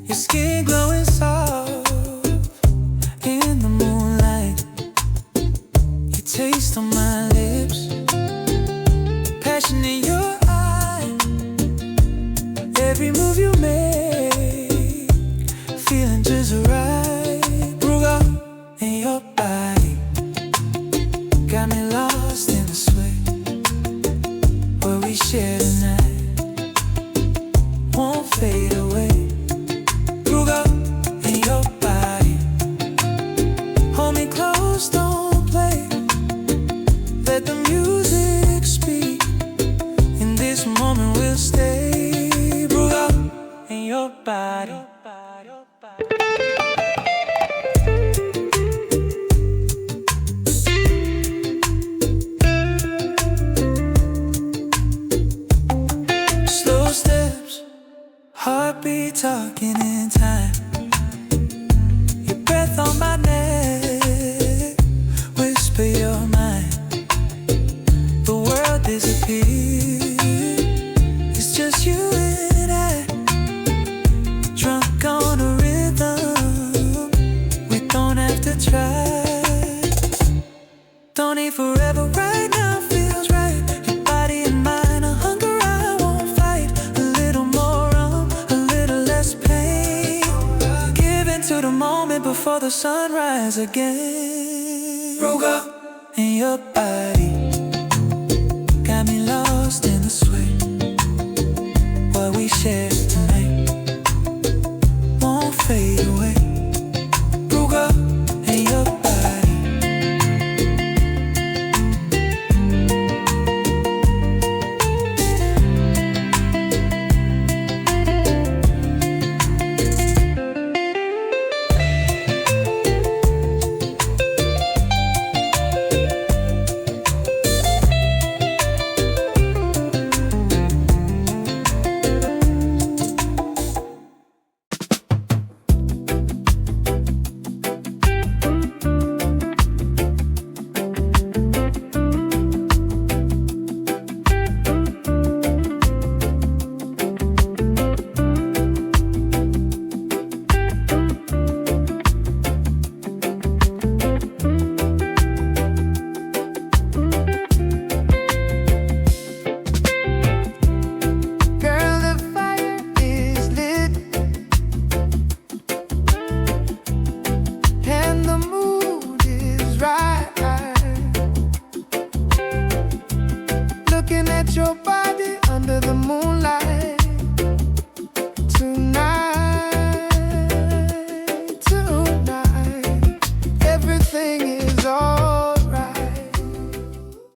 Your skin glowing soft in the moonlight. Your taste on my lips, passion in your eye. Every move you make, feeling just right. Brugal in your body, got me lost in the sway. What we share tonight won't fade away. Brugal in your body, hold me close, don't play. Let the music speak. In this moment we'll stay. Brugal in your body. Slow steps, heartbeat talking in time. Your breath on my neck, whisper your mind. The world disappears, it's just you and I. Drunk on a rhythm, we don't have to try. Don't need forever, right now feels right. Your body and mine, a hunger I won't fight. A little more rum, a little less pain. Give into the moment before the sunrise again. Brugal in your body, got me lost in the sway. What we share